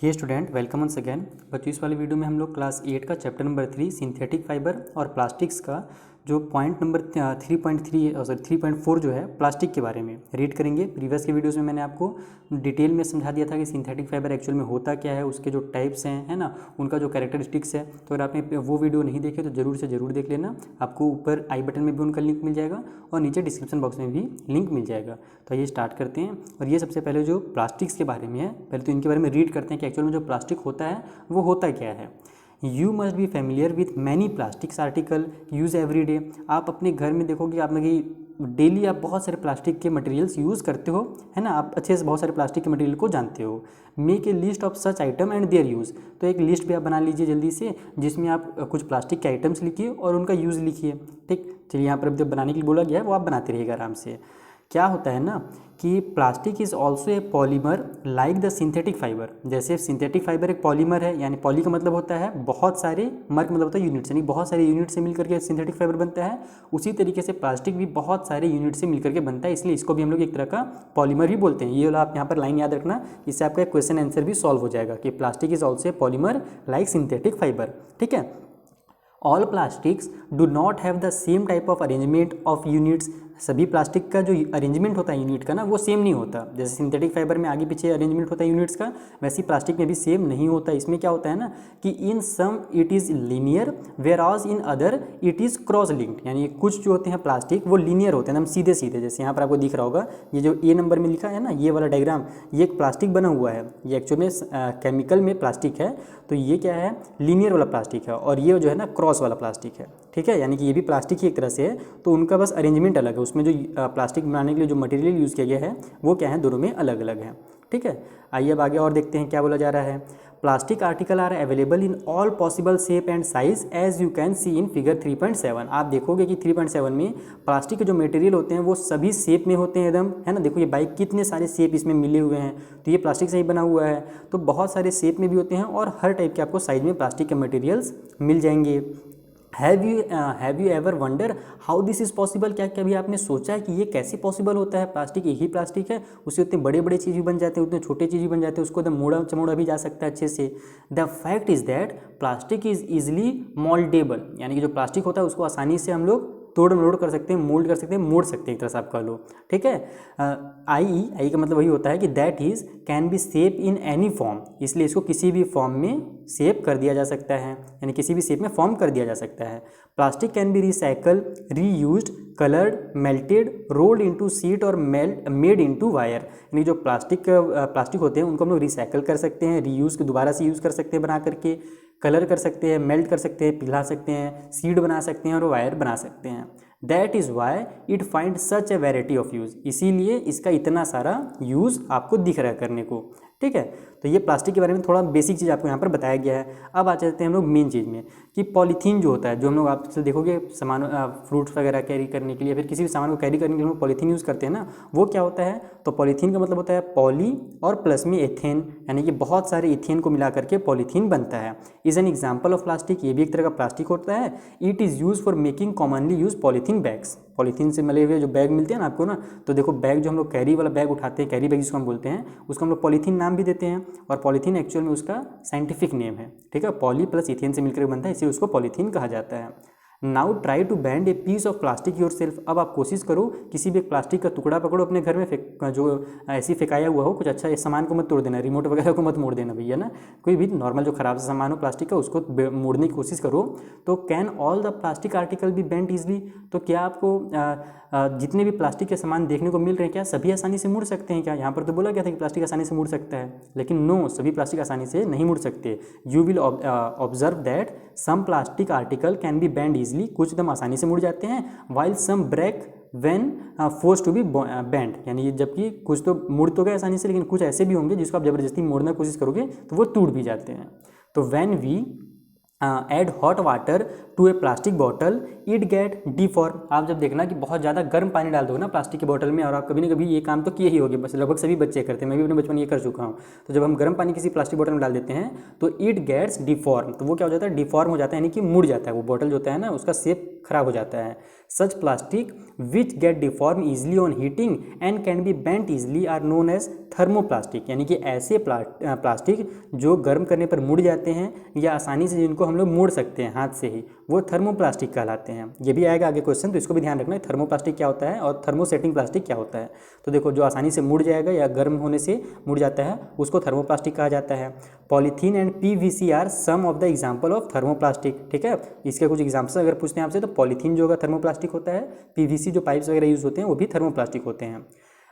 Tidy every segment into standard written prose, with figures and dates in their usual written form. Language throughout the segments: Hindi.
हे स्टूडेंट, वेलकम वंस अगेन। बच्चों, इस वाले वीडियो में हम लोग क्लास 8 का चैप्टर नंबर 3 सिंथेटिक फाइबर और प्लास्टिक्स का जो पॉइंट नंबर 3.4 जो है प्लास्टिक के बारे में रीड करेंगे। प्रीवियस के वीडियोस में मैंने आपको डिटेल में समझा दिया था कि सिंथेटिक फाइबर एक्चुअल में होता क्या है, उसके जो टाइप्स हैं, है ना, उनका जो कैरेक्टरिस्टिक्स है। तो अगर आपने वो वीडियो नहीं देखे तो जरूर से ज़रूर देख लेना। आपको ऊपर आई बटन में भी उनका लिंक मिल जाएगा और नीचे डिस्क्रिप्शन बॉक्स में भी लिंक मिल जाएगा। तो ये स्टार्ट करते हैं। और ये सबसे पहले जो प्लास्टिक्स के बारे में है, पहले तो इनके बारे में रीड करते हैं कि एक्चुअल में जो प्लास्टिक होता है वो होता क्या है। You must be familiar with many plastics article use every day. आप अपने घर में देखोगे आप में कि डेली आप बहुत सारे प्लास्टिक के मटेरियल्स यूज़ करते हो, है ना। आप अच्छे से बहुत सारे प्लास्टिक के मटेरियल को जानते हो। Make a list of such item and there use. तो एक लिस्ट भी आप बना लीजिए जल्दी से, जिसमें आप कुछ प्लास्टिक के आइटम्स लिखिए और उनका यूज़ लिखिए। ठीक, चलिए यहाँ पर अब जो बनाने के लिए बोला गया है वो आप बनाते रहिएगा आराम से। क्या होता है ना कि plastic is also a polymer like the synthetic fibre. जैसे सिंथेटिक फाइबर एक पॉलीमर है, यानी पॉली का मतलब होता है बहुत सारे, मर का मतलब होता है यूनिट, यानी बहुत सारे यूनिट से मिलकर के सिंथेटिक फाइबर बनता है। उसी तरीके से प्लास्टिक भी बहुत सारे यूनिट से मिलकर के बनता है, इसलिए इसको भी हम लोग एक तरह का पॉलीमर ही बोलते हैं। ये वाला आप यहाँ पर लाइन याद रखना, इससे आपका क्वेश्चन आंसर भी सॉल्व हो जाएगा कि plastic is also a polymer like synthetic fibre. ठीक है। All plastics do not have the same type of arrangement of units. सभी प्लास्टिक का जो अरेंजमेंट होता है यूनिट का ना, वो सेम नहीं होता। जैसे सिंथेटिक फाइबर में आगे पीछे अरेंजमेंट होता है यूनिट्स का, वैसे ही प्लास्टिक में भी सेम नहीं होता। इसमें क्या होता है ना कि इन सम इट इज़ लीनियर वेयर आज in other it is cross linked. यानी कुछ जो होते हैं प्लास्टिक वो लीनियर होते हैं, एकदम सीधे सीधे। जैसे यहाँ पर आपको दिख रहा होगा ये जो ए नंबर में लिखा है ना, ये वाला डायग्राम, ये एक प्लास्टिक बना हुआ है। ये एक्चुअल में केमिकल में प्लास्टिक है, तो ये क्या है, लीनियर वाला प्लास्टिक है। और ये जो है ना क्रॉस वाला प्लास्टिक है। ठीक है, यानी कि ये भी प्लास्टिक ही एक तरह से है, तो उनका बस अरेंजमेंट अलग है। उसमें जो प्लास्टिक बनाने के लिए जो मटेरियल यूज़ किया गया है वो क्या है, दोनों में अलग अलग है। ठीक है, आइए अब आगे और देखते हैं क्या बोला जा रहा है। Plastic article are available in all possible shape and size as you can see in figure 3.7। आप देखोगे कि 3.7 में प्लास्टिक के जो मटेरियल होते हैं वो सभी शेप में होते हैं एकदम, है ना। देखो ये बाइक कितने सारे शेप इसमें मिले हुए हैं, तो ये प्लास्टिक से ही बना हुआ है। तो बहुत सारे शेप में भी होते हैं और हर टाइप के आपको साइज में प्लास्टिक के मटेरियल्स मिल जाएंगे। Have you ever wonder how this is possible. क्या कभी आपने सोचा है कि ये कैसे पॉसिबल होता है। प्लास्टिक एक ही प्लास्टिक है, उससे उतने बड़े बड़े चीज़ भी बन जाते हैं, उतने छोटे चीज़ भी बन जाते हैं, उसको एकदम मोड़ा चमोड़ा भी जा सकता है अच्छे से। The fact is that plastic is easily mouldable. यानी कि जो प्लास्टिक होता है उसको आसानी से हम लोग तोड़ मरोड़ कर सकते हैं, मोल्ड कर सकते हैं, मोड़ सकते हैं, एक तरह से आप कह लो। ठीक है। आई का मतलब वही होता है कि that is can be shape in any form. इसलिए इसको किसी भी फॉर्म में शेप कर दिया जा सकता है, यानी किसी भी शेप में फॉर्म कर दिया जा सकता है। Plastic can be recycle, reused, coloured, melted, rolled into sheet और मेड इनटू वायर। यानी जो प्लास्टिक होते हैं उनको हम लोग रिसाइकल कर सकते हैं, रीयूज़ के दोबारा से यूज़ कर सकते हैं बना करके, कलर कर सकते हैं, मेल्ट कर सकते हैं, पिघला सकते हैं, सीड बना सकते हैं और वायर बना सकते हैं। That is why it find such a variety of use. इसीलिए इसका इतना सारा यूज़ आपको दिख रहा है करने को। ठीक है, तो ये प्लास्टिक के बारे में थोड़ा बेसिक चीज़ आपको यहाँ पर बताया गया है। अब आ जाते हैं हम लोग मेन चीज़ में कि पॉलीथीन जो होता है, जो हम लोग आपसे देखोगे सामान, फ्रूट्स वगैरह कैरी करने के लिए, फिर किसी भी सामान को कैरी करने के लिए हम लोग पॉलीथीन यूज़ करते हैं ना, वो क्या होता है। तो पॉलीथीन का मतलब होता है पॉली और प्लस में एथेन, यानी कि बहुत सारे इथेन को मिला करके पॉलीथीन बनता है। Is an example of plastic. ये भी एक तरह का प्लास्टिक होता है। It is use for making commonly use polythene bags. Polythene से मिले हुए जो बैग मिलते हैं ना आपको ना, तो देखो बैग जो हम लोग कैरी वाला बैग उठाते हैं, कैरी बैग जिसको हम बोलते हैं, उसको हम लोग पॉलीथीन नाम भी देते हैं। और पॉलीथीन एक्चुअल में उसका साइंटिफिक नेम है। ठीक है, पॉली प्लस इथेन से मिलकर बनता है, इसलिए उसको पॉलीथीन कहा जाता है। Now try to bend a piece of plastic yourself. अब आप कोशिश करो किसी भी प्लास्टिक का टुकड़ा पकड़ो अपने घर में, जो ऐसी फेंकाया हुआ हो, कुछ अच्छा इस सामान को मत तोड़ देना, रिमोट वगैरह को मत मोड़ देना भैया ना। कोई भी नॉर्मल जो खराब सामान हो प्लास्टिक का उसको मोड़ने की कोशिश करो। तो can all the plastic article be bent easily. तो क्या आपको जितने भी प्लास्टिक के सामान देखने को मिल रहे हैं क्या सभी आसानी से मुड़ सकते हैं क्या। यहाँ पर तो बोला गया था कि प्लास्टिक आसानी से मुड़ सकता है, लेकिन नो, सभी प्लास्टिक आसानी से नहीं मुड़ सकते। You will observe that some plastic article can be bend easily. कुछ एकदम आसानी से मुड़ जाते हैं, while some break when force to be bend. यानी जबकि कुछ तो मुड़ तो गए आसानी से, लेकिन कुछ ऐसे भी होंगे जिसको आप जबरदस्ती मोड़ने की कोशिश करोगे तो वो टूट भी जाते हैं। तो when we add hot water to a plastic bottle it get deform. आप जब देखना कि बहुत ज़्यादा गर्म पानी डाल दो ना प्लास्टिक की बोतल में, और आप कभी ना कभी ये काम तो किए ही होगे, बस लगभग सभी बच्चे करते हैं, मैं भी अपने बचपन में ये कर चुका हूँ। तो जब हम गर्म पानी किसी प्लास्टिक बोतल में डाल देते हैं तो इट गेट्स डिफॉर्म, तो वो क्या हो जाता है, डिफॉर्म हो जाता है, यानी कि मुड़ जाता है वो बोतल जो होता है ना, उसका शेप खराब हो जाता है। Such plastic which get deform easily on heating and can be bent easily are known as thermoplastic, यानी कि ऐसे प्लास्टिक जो गर्म करने पर मुड़ जाते हैं या आसानी से जिनको हम लोग मोड़ सकते हैं हाथ से ही, वो थर्मोप्लास्टिक कहलाते हैं। ये भी आएगा आगे क्वेश्चन, तो इसको भी ध्यान रखना है, थर्मोप्लास्टिक क्या होता है और थर्मोसेटिंग प्लास्टिक क्या होता है। तो देखो, जो आसानी से मुड़ जाएगा या गर्म होने से मुड़ जाता है उसको थर्मोप्लास्टिक कहा जाता है। Polythene and PVC are some of the example of thermoplastic, ठीक है। इसके कुछ एग्जाम्पल्स अगर पूछते हैं आपसे तो पॉलीथीन जो होगा थर्मोप्लास्टिक होता है, पीवीसी जो पाइप्स वगैरह यूज होते हैं वो भी थर्मोप्लास्टिक होते हैं।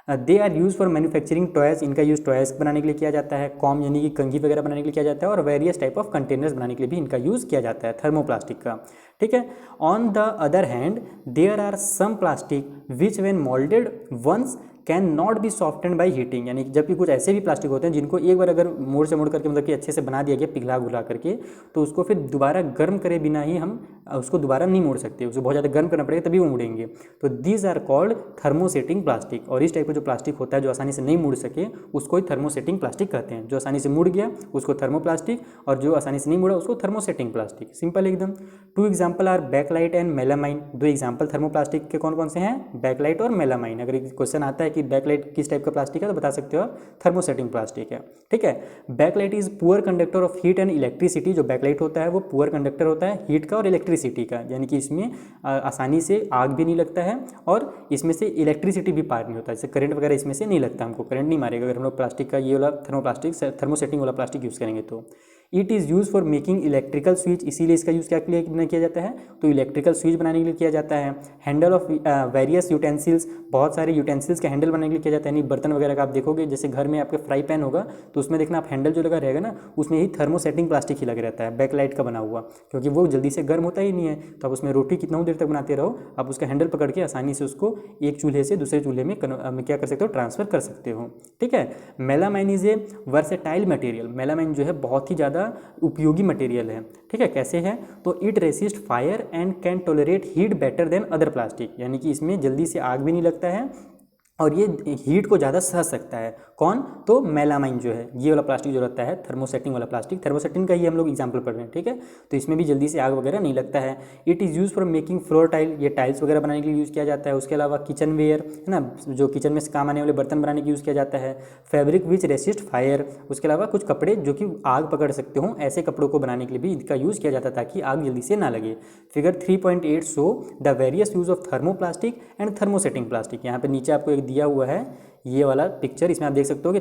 They are use for manufacturing toys, इनका यूज़ टॉयज बनाने के लिए किया जाता है, कॉम यानी कि कंघी वगैरह बनाने के लिए किया जाता है, और वेरियस टाइप ऑफ कंटेनर्स बनाने के लिए भी इनका यूज़ किया जाता है थर्मोप्लास्टिक का, ठीक है। On the other hand there are some plastic which when moulded once can not be softened by heating, यानी जबकि कुछ ऐसे भी प्लास्टिक होते हैं जिनको एक बार अगर मोड़ से मोड़ करके मतलब कि अच्छे से बना दिया गया पिघला गुला करके, तो उसको फिर दोबारा गर्म करे बिना ही हम उसको दोबारा नहीं मोड़ सकते, उसको बहुत ज़्यादा गर्म करना पड़ेगा तभी वो मुड़ेंगे। तो these are called thermosetting plastic, और इस टाइप का जो प्लास्टिक होता है जो आसानी से नहीं मुड़ सके उसको ही थर्मोसेटिंग प्लास्टिक कहते हैं। जो आसानी से मुड़ गया उसको थर्मोप्लास्टिक, और जो आसानी से नहीं मुड़ा उसको थर्मोसेटिंग प्लास्टिक, सिंपल एकदम। Two example are bakelite and melamine, दो एग्जाम्पल थर्मोप्लास्टिक के कौन कौन से हैं, बैकलाइट और मेलामाइन। अगर क्वेश्चन आता है कि बैकलाइट किस टाइप का प्लास्टिक है तो बता सकते हो थर्मोसेटिंग प्लास्टिक है, ठीक है। Bakelite is poor conductor of heat and electricity, जो बैकलाइट होता है वो पुअर कंडक्टर होता है हीट का और इलेक्ट्रिसिटी का, यानी कि इसमें आसानी से आग भी नहीं लगता है और इसमें से इलेक्ट्रिसिटी भी पार नहीं होता, जैसे करंट वगैरह इसमें से नहीं लगता, हमको करंट नहीं मारेगा अगर हम लोग प्लास्टिक का ये वाला थर्मोसेटिंग वाला प्लास्टिक यूज़ करेंगे तो। It is use for making electrical switch, इसीलिए इसका यूज़ क्या किया जाता है, तो इलेक्ट्रिकल स्विच बनाने के लिए किया जाता है। हैंडल ऑफ वेरियस यूटेंसिल्स, बहुत सारे यूटेंसिल्स के हैंडल बनाने के लिए किया जाता है, यानी बर्तन वगैरह का आप देखोगे जैसे घर में आपके फ्राई पैन होगा तो उसमें देखना आप हैंडल जो लगा रहेगा ना उसमें ही थर्मोसेटिंग प्लास्टिक ही लगा रहता है, बैकलाइट का बना हुआ, क्योंकि वो जल्दी से गर्म होता ही नहीं है, तो आप उसमें रोटी कितना देर तक बनाते रहो, आप उसका हैंडल पकड़ के आसानी से उसको एक चूल्हे से दूसरे चूल्हे में क्या कर सकते हो, ट्रांसफर कर सकते हो, ठीक है। Melamine is a versatile material, melamine जो है बहुत ही ज़्यादा उपयोगी मटेरियल है, ठीक है। कैसे है, तो it resist fire and can tolerate heat better than other plastic, यानी कि इसमें जल्दी से आग भी नहीं लगता है और ये हीट को ज़्यादा सह सकता है। कौन, तो मेलामाइन जो है ये वाला प्लास्टिक जो रहता है थर्मोसेटिंग वाला प्लास्टिक, थर्मोसेटिंग का ही हम लोग एग्जांपल पढ़ रहे हैं, ठीक है। तो इसमें भी जल्दी से आग वगैरह नहीं लगता है। It is use for making floor tile, ये टाइल्स वगैरह बनाने के लिए यूज़ किया जाता है। उसके अलावा किचन वेयर है ना, जो किचन में काम आने वाले बर्तन बनाने के लिए यूज़ किया जाता है। फैब्रिक विच रेसिस्ट फायर, उसके अलावा कुछ कपड़े जो कि आग पकड़ सकते हो, ऐसे कपड़ों को बनाने के लिए भी इनका यूज़ किया जाता है ताकि आग जल्दी से ना लगे। Figure 3.8 show the various use of thermoplastic and thermosetting plastic, यहाँ पे नीचे आपको एक दिया हुआ है ये वाला पिक्चर, इसमें आप देख सकते हो कि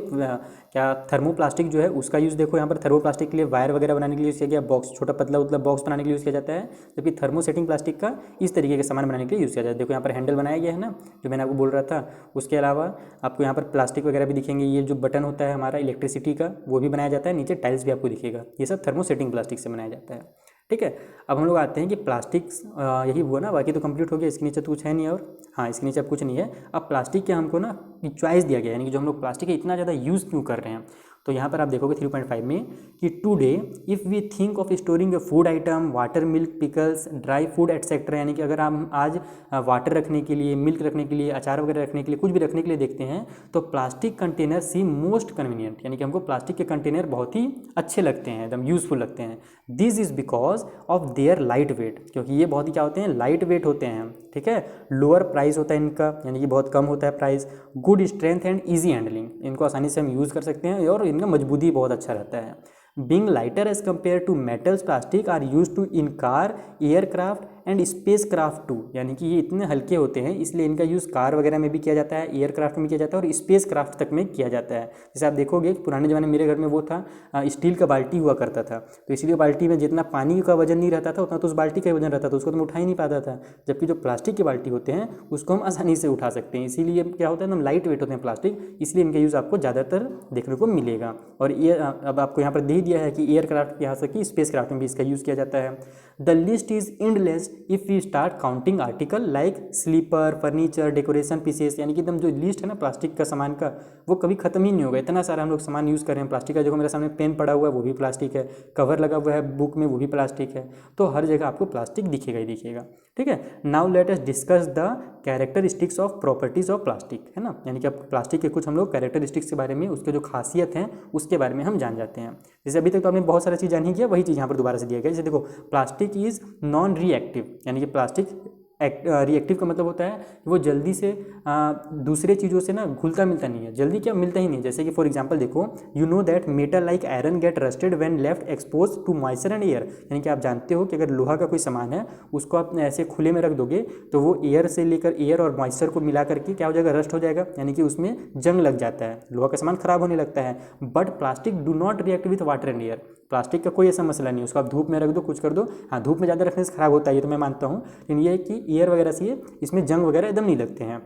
क्या थर्मोप्लास्टिक जो है उसका यूज़ देखो, यहाँ पर थर्मोप्लास्टिक के लिए वायर वगैरह बनाने के लिए यूज़ किया गया, बॉक्स छोटा पतला उतला बॉक्स बनाने के लिए यूज़ किया जाता है, जबकि थर्मोसेटिंग प्लास्टिक का इस तरीके के सामान बनाने के लिए यूज़ किया जाता है। देखो यहाँ पर हैंडल बनाया गया है ना, जो मैंने आपको बोल रहा था। उसके अलावा आपको यहाँ पर प्लास्टिक वगैरह भी दिखेंगे, ये जो बटन होता है हमारा इलेक्ट्रिसिटी का वो भी बनाया जाता है, नीचे टाइल्स भी आपको दिखेगा, ये सब थर्मोसेटिंग प्लास्टिक से बनाया जाता है, ठीक है। अब हम लोग आते हैं कि प्लास्टिक्स यही हुआ ना, बाकी तो कंप्लीट हो गया, इसके नीचे तो कुछ है नहीं, और हाँ इसके नीचे अब कुछ नहीं है। अब प्लास्टिक के हमको ना चॉइस दिया गया है, यानी कि जो हम लोग प्लास्टिक का इतना ज़्यादा यूज़ क्यों कर रहे हैं, तो यहाँ पर आप देखोगे 3.5 में कि today if we think of storing a food item, water, milk, pickles, dry food etcetera, यानी कि अगर हम आज वाटर रखने के लिए, मिल्क रखने के लिए, अचार वगैरह रखने के लिए, कुछ भी रखने के लिए देखते हैं तो प्लास्टिक कंटेनर सी मोस्ट कन्वीनियंट, यानी कि हमको प्लास्टिक के कंटेनर बहुत ही अच्छे लगते हैं, एकदम यूज़फुल लगते हैं। This is because of their light weight, क्योंकि ये बहुत ही क्या होते हैं, लाइट वेट होते हैं, ठीक है। लोअर प्राइस होता है इनका, यानी कि बहुत कम होता है price. Good strength and easy handling, इनको आसानी से हम यूज़ कर सकते हैं और इनका मजबूती बहुत अच्छा रहता है। Being lighter as compared to metals, plastic are use to in car, aircraft and space craft too, यानी कि ये इतने हल्के होते हैं इसलिए इनका यूज़ कार वगैरह में भी किया जाता है, एयरक्राफ्ट में किया जाता है और स्पेस क्राफ्ट तक में किया जाता है। जैसे आप देखोगे पुराने ज़माने में मेरे घर में वो था स्टील का बाल्टी हुआ करता था, तो इसलिए बाल्टी में जितना पानी का वजन नहीं रहता था उतना तो उस बाल्टी का वजन रहता था, उसको तो उठा ही नहीं पाता था। जबकि जो प्लास्टिक की बाल्टी होते हैं उसको हम आसानी से उठा सकते हैं, इसीलिए क्या होता है एकदम लाइट वेट होते हैं प्लास्टिक, इसलिए इनका यूज़ आपको ज़्यादातर देखने को मिलेगा। और ये अब आपको यहाँ पर दे दिया है कि एयरक्राफ्ट यहाँ से कि स्पेस क्राफ्ट में भी इसका यूज़ किया जाता है। The list is endless, if we start counting article like slipper, furniture, decoration pieces, यानी कि एकदम जो लिस्ट है ना प्लास्टिक का सामान का, वो कभी खत्म ही नहीं होगा। इतना सारा हम लोग सामान यूज़ कर रहे हैं प्लास्टिक का। जो मेरे सामने पेन पड़ा हुआ है वो भी प्लास्टिक है, कवर लगा हुआ है बुक में वो भी प्लास्टिक है। तो हर जगह आपको प्लास्टिक दिखेगा ही दिखेगा। ठीक है, now let us discuss the characteristics of properties of plastic, है ना। यानी कि अब प्लास्टिक के कुछ हम लोग कैरेक्टरिस्टिक्स के बारे में, उसके जो खासियत हैं उसके बारे में हम जान जाते हैं। जैसे अभी तक तो आपने बहुत सारा चीज़ जान ही किया, वही चीज़ यहाँ पर दोबारा से दिया गया। जैसे देखो, प्लास्टिक इज नॉन रिएक्टिव, यानी कि प्लास्टिक रिएक्टिव का मतलब होता है कि वो जल्दी से दूसरे चीज़ों से ना घुलता मिलता नहीं है, जल्दी क्या मिलता ही नहीं। जैसे कि फॉर एग्जांपल देखो, you know that metal like iron get rusted when left expose to moisture and air, यानी कि आप जानते हो कि अगर लोहा का कोई सामान है उसको आप ऐसे खुले में रख दोगे तो वो एयर से लेकर एयर और मॉइस्चर को मिला करके क्या हो जाएगा, रस्ट हो जाएगा, यानी कि उसमें जंग लग जाता है, लोहा का सामान खराब होने लगता है। But plastic do not react with water and air, plastic का कोई ऐसा मसला नहीं है, उसको आप धूप में रख दो, कुछ कर दो। हाँ, धूप में ज़्यादा रखने से खराब होता है, ये तो मैं मानता हूँ, लेकिन ये है कि एयर वगैरह से इसमें जंग वगैरह एकदम नहीं लगते हैं।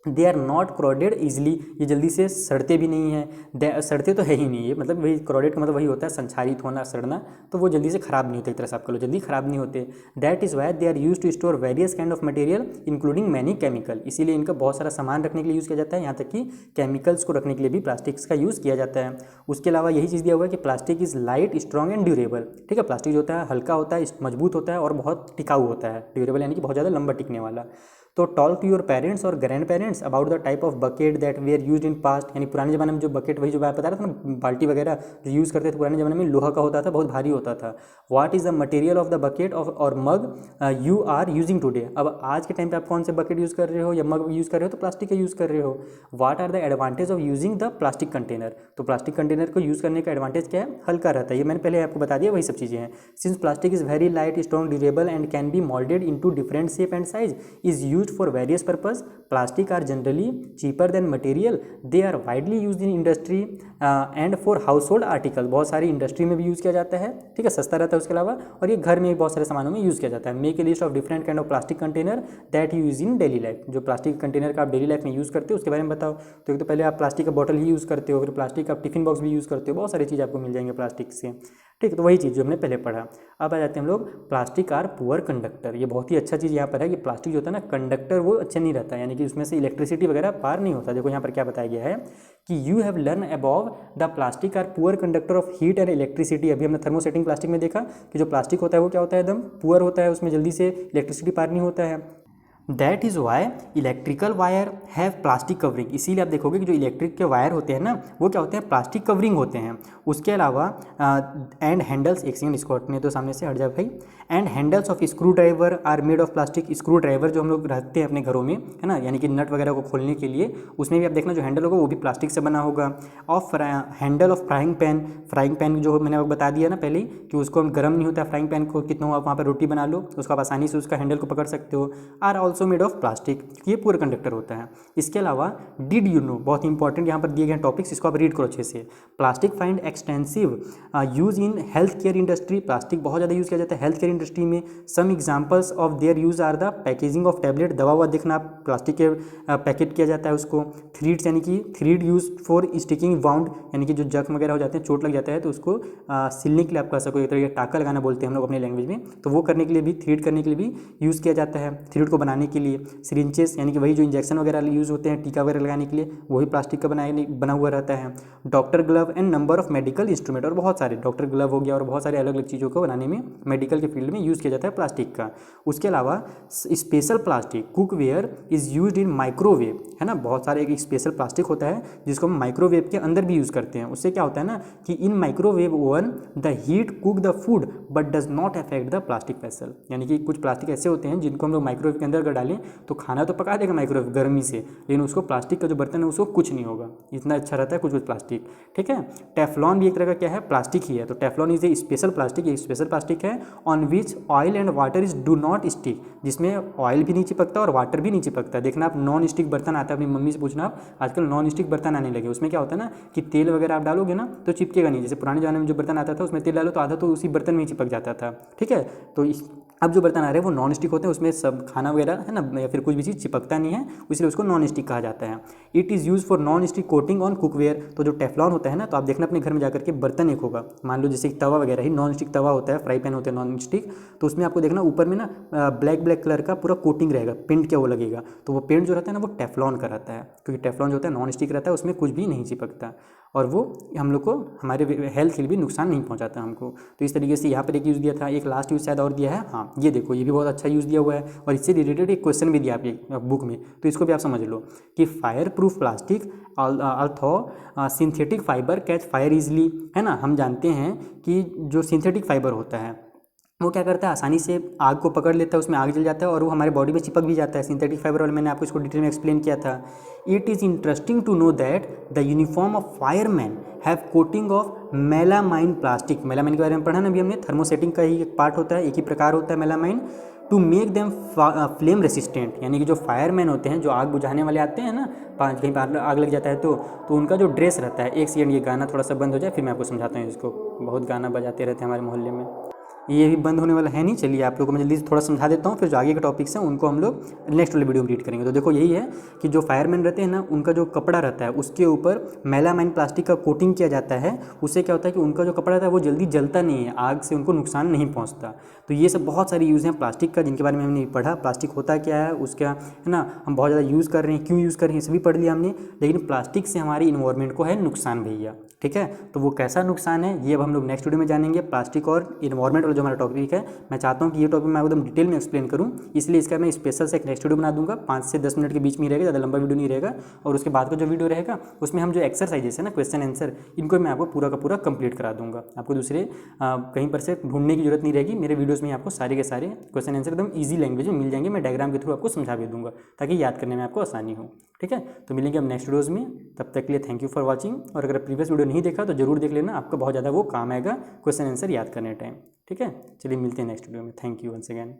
दे आर नॉट क्रोडेड ईजिली, ये जल्दी से सड़ते भी नहीं हैं, सड़ते तो है ही नहीं, ये मतलब वही क्रोडेड का मतलब वही होता है संक्षारित होना, सड़ना, तो वो जल्दी से ख़राब नहीं होते, एक तरह से आप कह लो जल्दी ख़राब नहीं होते। That is why they are use to store various kind of material including many chemical, इसीलिए इनका बहुत सारा सामान रखने के लिए यूज़ किया जाता है, यहाँ तक कि केमिकल्स को रखने के लिए भी प्लास्टिक्स का यूज़ किया जाता है। उसके अलावा यही चीज़ दिया हुआ है कि plastic is light, strong and durable. ठीक है, प्लास्टिक जो होता है हल्का होता है, मजबूत होता है और बहुत टिकाऊ होता है, ड्यूरेबल यानी कि बहुत ज़्यादा लंबा टिकने वाला। तो टॉक टू योर पेरेंट्स और grand parents about the type of bucket that we are use in past, यानी पुराने ज़माने में जो बकेट, वही जो मैं बता रहा था ना, बाल्टी वगैरह जो यूज़ करते थे पुराने ज़माने में, लोहा का होता था, बहुत भारी होता था। What is the material of the bucket of और मग यू आर यूजिंग टुडे, अब आज के टाइम पे आप कौन से बकेट यूज़ कर रहे हो या मग यूज़ कर रहे हो, तो प्लास्टिक का यूज़ कर रहे हो। What are the advantage of using the plastic container, तो प्लास्टिक कंटेनर को यूज़ करने का एडवांटेज क्या है, हल्का रहता है, ये मैंने पहले आपको बता दिया, वही सब चीज़ें हैं। Since plastic is very light, strong, durable and can be moulded into different shape and size, is used for various purpose. Plastic are generally cheaper than material. They are widely used in industry and for household article. बहुत सारी इंडस्ट्री में भी यूज़ किया जाता है, ठीक है, सस्ता रहता है उसके अलावा, और ये घर में भी बहुत सारे सामानों में यूज़ किया जाता है। Make a list of different kind of plastic container that you use in daily life, जो प्लास्टिक कंटेनर का आप डेली लाइफ में यूज़ करते हो उसके बारे में बताओ। तो एक तो पहले आप प्लास्टिक का बॉटल ही यूज़ करते हो, फिर प्लास्टिक का टिफिन बॉक्स भी यूज़ करते हो, बहुत सारी चीज़ आपको मिल जाएंगे प्लास्टिक से। ठीक है, तो वही चीज़ जो हमने पहले पढ़ा। अब आ जाते हैं हम लोग, प्लास्टिक आर पुअर कंडक्टर। ये बहुत ही अच्छा चीज़ यहाँ पर है कि प्लास्टिक जो होता है ना कंडक्टर, वो अच्छा नहीं रहता, यानी कि उसमें से इलेक्ट्रिसिटी वगैरह पार नहीं होता। देखो यहाँ पर क्या बताया गया है कि you have learn above the plastic are poor conductor of heat and electricity. अभी हमने थर्मोसेटिंग प्लास्टिक में देखा कि जो प्लास्टिक होता है वो क्या होता है, एकदम पुअर होता है, उसमें जल्दी से इलेक्ट्रिसिटी पार नहीं होता है। That is Y electrical wire have plastic covering, इसीलिए आप देखोगे कि जो इलेक्ट्रिक के वायर होते हैं ना वो क्या होते हैं, प्लास्टिक कवरिंग होते हैं। उसके अलावा एंड हैंडल्स, एक सेकंड इसको हटने तो सामने से हट जाए भाई, and handles of screwdriver are made of plastic. Screwdriver जो हम लोग रखते हैं अपने घरों में, है ना, यानी कि नट वगैरह को खोलने के लिए, उसमें भी आप देखना जो हैंडल होगा वो भी प्लास्टिक से बना होगा। Of Henle of frying pan, frying pan जो मैंने आपको बता दिया ना पहले कि उसको हम गर्म नहीं होता है फ्राइंग पैन को, कितना आप वहाँ पर रोटी बना लो उसको आप आसानी से उसका हैंडल को पकड़ सकते हो। Are also made of plastic, ये पूरा कंडक्टर होता है। इसके अलावा डिड यू नो, बहुत इंपॉर्टेंट यहाँ पर दिए गए टॉपिक्स, इसको आप रीड करो अच्छे से। Plastic find extensive use in health care industry, plastic बहुत ज़्यादा यूज़ किया जाता है हेल्थ केयर इंडस्ट्री में। Some examples of their use are the packaging of tablet, दवा ववा देखना प्लास्टिक के पैकेट किया जाता है उसको। थ्रीड्स, यानी कि thread use for sticking wound, यानी कि जो जख्म वगैरह हो जाते हैं, चोट लग जाता है तो उसको सिलने के लिए आप कह सको, एक तरह का टाका लगाना बोलते हैं हम लोग अपनी लैंग्वेज में, तो वो करने के लिए भी, थ्रीड करने के लिए भी यूज़ किया जाता है, थ्रीड को बनाने के लिए। सिरिंचेस, यानी कि वही जो इंजेक्शन वगैरह यूज़ होते हैं टीका वगैरह लगाने के लिए, वही प्लास्टिक का बना हुआ रहता है। Doctor glove and number of medical instrument, और बहुत सारे डॉक्टर ग्लव हो गया और बहुत सारे अलग अलग चीज़ों को बनाने में मेडिकल के फील्ड में यूज़ किया जाता है प्लास्टिक का। उसके अलावा special plastic cookware is used in microwave, है ना, बहुत सारे एक स्पेशल प्लास्टिक होता है जिसको हम माइक्रोवेव के अंदर भी यूज़ करते हैं। उससे क्या होता है ना कि in microwave oven the heat cook the food but does not affect the plastic vessel, यानी कि कुछ प्लास्टिक ऐसे होते हैं जिनको हम लोग माइक्रोवेव के अंदर अगर डालें तो खाना तो पका देगा माइक्रोवेव गर्मी से, लेकिन उसको प्लास्टिक का जो बर्तन है उसको कुछ नहीं होगा, इतना अच्छा रहता है कुछ प्लास्टिक। ठीक है, टेफ्लॉन भी एक तरह का क्या है, प्लास्टिक ही है। तो Teflon is a special plastic, एक स्पेशल प्लास्टिक है on which oil and water is do not stick, जिसमें ऑयल भी नहीं चिपकता और वाटर भी नहीं चिपकता। देखना आप नॉन स्टिक बर्तन आता है, अपनी मम्मी से पूछना आप, आजकल नॉन स्टिक बर्तन आने लगे, उसमें क्या होता है ना कि तेल वगैरह आप डालोगे ना तो चिपकेगा नहीं। जैसे पुराने ज़माने में जो बर्तन आता था उसमें तेल डालो तो आधा तो उसी बर्तन में ही चिपक जाता था। ठीक है, तो अब जो बर्तन आ रहे हैं वो नॉन स्टिक होते हैं, उसमें सब खाना वगैरह है ना या फिर कुछ भी चीज़ चिपकता नहीं है, इसलिए उसको नॉन स्टिक कहा जाता है। It is use for non stick coating on cookware. तो जो टेफ्लॉन होता है ना, तो आप देखना अपने घर में जाकर के बर्तन एक होगा, मान लो जैसे तवा वगैरह ही नॉन स्टिक तवा होता है, फ्राई पैन होते हैं नॉन स्टिक, तो उसमें आपको देखना ऊपर में ना ब्लैक ब्लैक कलर का पूरा कोटिंग रहेगा, पेंट क्या वो लगेगा, तो वो पेंट जो रहता है ना वो टेफ्लॉन का रहता है, क्योंकि टेफ्लॉन जो होता है नॉन स्टिक रहता है, उसमें कुछ भी नहीं चिपकता और वो हम लोग को हमारे हेल्थ के लिए भी नुकसान नहीं पहुंचाता हमको। तो इस तरीके से यहाँ पर एक यूज़ दिया था, एक लास्ट यूज़ शायद और दिया है, हाँ ये देखो ये भी बहुत अच्छा यूज़ दिया हुआ है और इससे रिलेटेड एक क्वेश्चन भी दिया आपकी बुक में, तो इसको भी आप समझ लो कि fire proof plastic अल्थो synthetic fibre catch fire easily, है ना। हम जानते हैं कि जो सिंथेटिक फाइबर होता है वो क्या करता है, आसानी से आग को पकड़ लेता है, उसमें आग जल जाता है और वो हमारे बॉडी में चिपक भी जाता है, सिंथेटिक फाइबर वाले, मैंने आपको इसको डिटेल में एक्सप्लेन किया था। It is interesting to know that the uniform of fireman have coating of melamine plastic. Melamine के बारे में पढ़ा ना अभी हमने, थर्मोसेटिंग का ही एक पार्ट होता है, एक ही प्रकार होता है melamine, to make them flame resistant, यानी कि जो फायरमैन होते हैं, जो आग बुझाने वाले आते हैं ना, कहीं पर आग लग जाता है तो उनका जो ड्रेस रहता है, एक सेकंड ये गाना थोड़ा सा बंद हो जाए फिर मैं आपको समझाता हूँ इसको, बहुत गाना बजाते रहते हैं हमारे मोहल्ले में, ये भी बंद होने वाला है नहीं। चलिए आप लोगों को मैं जल्दी से थोड़ा समझा देता हूँ, फिर जो आगे के टॉपिक्स हैं उनको हम लोग नेक्स्ट वाले वीडियो में रीड करेंगे। तो देखो यही है कि जो फायरमैन रहते हैं ना, उनका जो कपड़ा रहता है उसके ऊपर मेलामाइन प्लास्टिक का कोटिंग किया जाता है, उससे क्या होता है कि उनका जो कपड़ा रहता है वो जल्दी जलता नहीं है, आग से उनको नुकसान नहीं पहुँचता। तो ये सब बहुत सारी यूज़ हैं प्लास्टिक का, जिनके बारे में हमने पढ़ा, प्लास्टिक होता क्या है, उसका है ना, हम बहुत ज़्यादा यूज़ कर रहे हैं, क्यों यूज़ कर रहे हैं, सभी पढ़ लिया हमने। लेकिन प्लास्टिक से हमारी इन्वायरमेंट को है नुकसान भैया, ठीक है। तो वो कैसा नुकसान है ये अब हम लोग नेक्स्ट वीडियो में जानेंगे। प्लास्टिक और इन्वायरमेंट वाला जो हमारा टॉपिक है, मैं चाहता हूँ कि ये टॉपिक मैं एकदम डिटेल में एक्सप्लेन करूँ, इसलिए इसका मैं स्पेशल से एक नेक्स्ट वीडियो बना दूंगा, 5 से 10 मिनट के बीच में ही रहेगा, ज़्यादा लंबा वीडियो नहीं रहेगा। और उसके बाद का जो वीडियो रहेगा उसमें हम जो एक्सरसाइजेस है ना, क्वेश्चन आंसर, इनको मैं आपको पूरा का पूरा कंप्लीट करा दूंगा। आपको दूसरे कहीं पर से ढूंढने की जरूरत नहीं रहेगी, मेरे वीडियोज़ में आपको सारे के सारे क्वेश्चन आंसर एकदम ईजी लैंग्वेज में मिल जाएंगे, मैं डायग्राम के थ्रू आपको समझा भी दूंगा ताकि याद करने में आपको आसानी हो, ठीक है। तो मिलेंगे हम नेक्स्ट वीडियोज़ में, तब तक के लिए थैंक यू फॉर वॉचिंग। और अगर प्रीवियस वीडियो नहीं देखा तो जरूर देख लेना, आपको बहुत ज़्यादा वो काम आएगा क्वेश्चन आंसर याद करने टाइम, ठीक है। चलिए मिलते हैं नेक्स्ट वीडियो में, थैंक यू वंस अगेन।